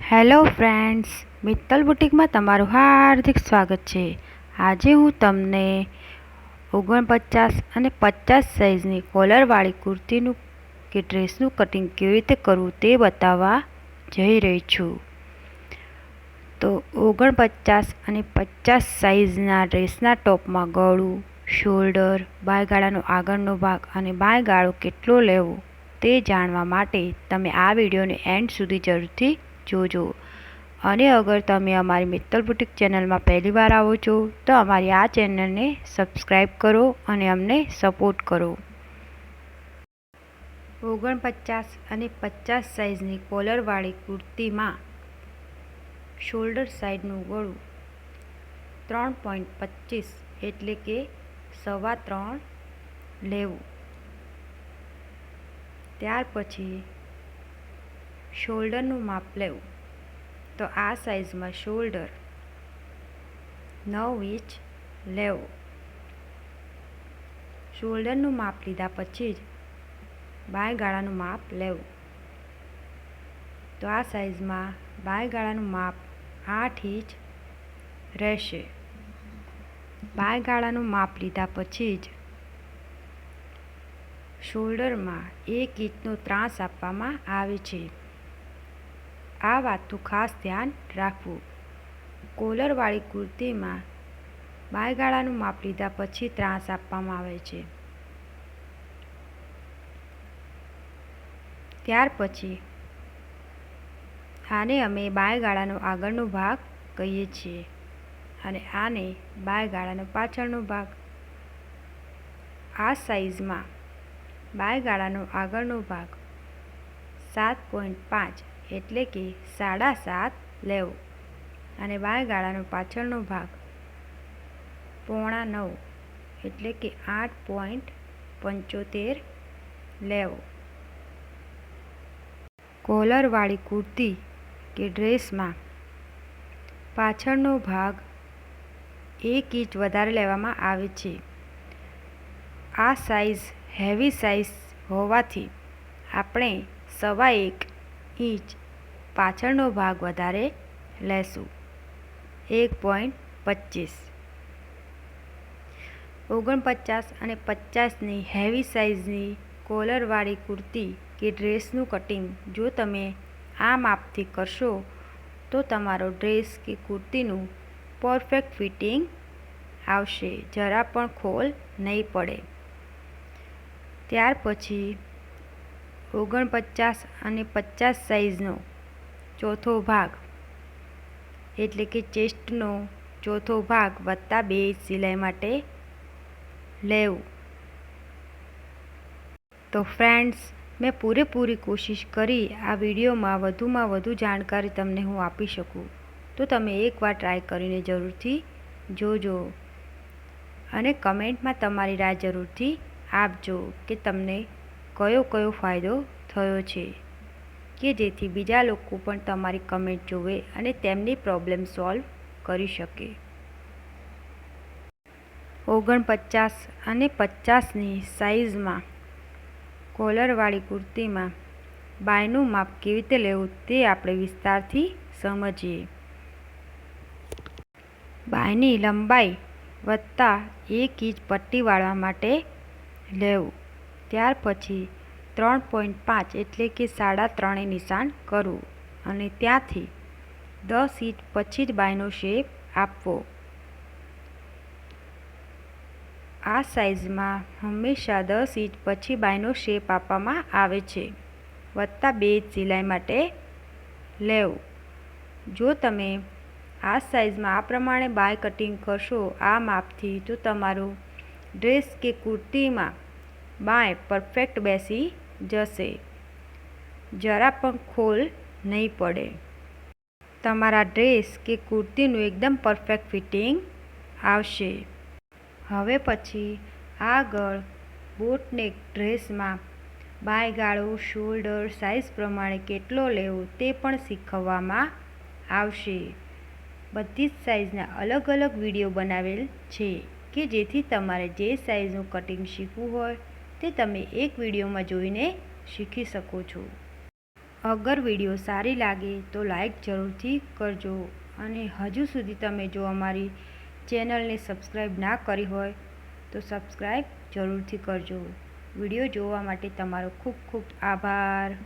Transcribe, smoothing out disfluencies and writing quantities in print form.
Hello friends, Mittal બુટિકમાં તમારું હાર્દિક સ્વાગત છે। આજે હું તમને 49 અને 50 સાઇઝની કોલરવાળી કુર્તીનું કે ડ્રેસનું કટિંગ કેવી રીતે કરવું તે બતાવવા જઈ રહી છું। તો 49 અને 50 સાઇઝના ડ્રેસના ટોપમાં ગળું, શોલ્ડર, બાયગાળાનો આગળનો ભાગ અને બાયગાળો કેટલો લેવો તે જાણવા માટે તમે આ વિડીયોને એન્ડ સુધી જરૂરથી જોજો। અને અગર તમે અમારી મિત્તલ બુટિક ચેનલમાં પહેલીવાર આવો છો તો અમારી આ ચેનલને સબસ્ક્રાઈબ કરો અને અમને સપોર્ટ કરો। 49 અને 50 સાઇઝની કોલરવાળી કુર્તીમાં શોલ્ડર સાઈડનું ગળું 3.25 એટલે કે 3.25 લેવું। ત્યાર પછી શોલ્ડરનું માપ લેવું। તો આ સાઈઝમાં શોલ્ડર 9 ઇંચ લેવું। શોલ્ડરનું માપ લીધા પછી જ બાયગાળાનું માપ લેવું। તો આ સાઈઝમાં બાયગાળાનું માપ 8 ઇંચ રહેશે। બાયગાળાનું માપ લીધા પછી જ શોલ્ડરમાં 1 ઇંચનો ત્રાંસ આપવામાં આવે છે। આ વાતનું ખાસ ધ્યાન રાખવું। કોલરવાળી કુર્તીમાં બાયગાળાનું માપ લીધા પછી ત્રાંસ આપવામાં આવે છે। ત્યાર પછી આને અમે બાયગાળાનો આગળનો ભાગ કહીએ છીએ અને આને બાયગાળાનો પાછળનો ભાગ। આ સાઈઝમાં બાયગાળાનો આગળનો ભાગ 7.5 એટલે કે 7.5 લેવો અને બાયગાળાનો પાછળનો ભાગ 8.25 એટલે કે 8.75 લેવો। કોલરવાળી કુર્તી કે ડ્રેસમાં પાછળનો ભાગ 1 ઇંચ વધારે લેવામાં આવે છે। આ સાઈઝ હેવી સાઈઝ હોવાથી આપણે 1.25 ઇંચ પાછળનો ભાગ વધારે લેશું, 1.25। 49 અને 50ની હેવી સાઈઝની કોલરવાળી કુર્તી કે ડ્રેસનું કટિંગ જો તમે આ માપથી કરશો તો તમારો ડ્રેસ કે કુર્તીનું પરફેક્ટ ફિટિંગ આવશે, જરા પણ ખોલ નહીં પડે। ત્યાર પછી 49 અને 50 સાઈઝનો ચોથો ભાગ એટલે કે ચેસ્ટનો ચોથો ભાગ વત્તા 2 ઇંચ સિલાઈ માટે લેવું। તો ફ્રેન્ડ્સ, મેં પૂરેપૂરી કોશિશ કરી આ વિડીયોમાં વધુ જાણકારી તમને હું આપી શકું, તો તમે એકવાર ટ્રાય કરીને જરૂરથી જોજો અને કમેન્ટમાં તમારી રાય જરૂરથી આપજો કે તમને કયો ફાયદો થયો છે, કે જેથી બીજા લોકો પણ તમારી કમેન્ટ જોવે અને તેમની પ્રોબ્લેમ સોલ્વ કરી શકે। 49 અને 50ની સાઈઝમાં કોલરવાળી કુર્તીમાં બાયનું માપ કેવી રીતે લેવું તે આપણે વિસ્તારથી સમજીએ। બાયની લંબાઈ વત્તા 1 ઇંચ પટ્ટી વાળવા માટે લેવું। ત્યાર પછી 3.5 એટલે કે 3.5 નિશાન કરવું અને ત્યાંથી 10 ઇંચ પછી જ બાયનો શેપ આપવો। આ સાઈઝમાં હંમેશા 10 ઇંચ પછી બાયનો શેપ આપવામાં આવે છે, વત્તા 2 ઇંચ સિલાઈ માટે લેવું। જો તમે આ સાઈઝમાં આ પ્રમાણે બાય કટિંગ કરશો આ માપથી તો તમારું ડ્રેસ કે કુર્તીમાં બાય પરફેક્ટ બેસી જશે, જરા પણ ખોલ નહીં પડે। તમારા ડ્રેસ કે કુર્તીનું એકદમ પરફેક્ટ ફિટિંગ આવશે। હવે પછી આગળ બોટનેક ડ્રેસમાં બાયગાળો, શોલ્ડર સાઈઝ પ્રમાણે કેટલો લેવો તે પણ શીખવવામાં આવશે। બધી જ સાઈઝના અલગ વિડીયો બનાવેલ છે કે જેથી તમારે જે સાઈઝનું કટિંગ શીખવું હોય તે તમે એક વિડીયોમાં જોઈને શીખી શકો છો। અગર વિડીયો સારી લાગે તો લાઈક જરૂરથી કરજો અને હજુ સુધી તમે જો અમારી ચેનલને સબસ્ક્રાઈબ ના કરી હોય તો સબસ્ક્રાઈબ જરૂરથી કરજો. વિડીયો જોવા માટે તમારો ખૂબ ખૂબ આભાર.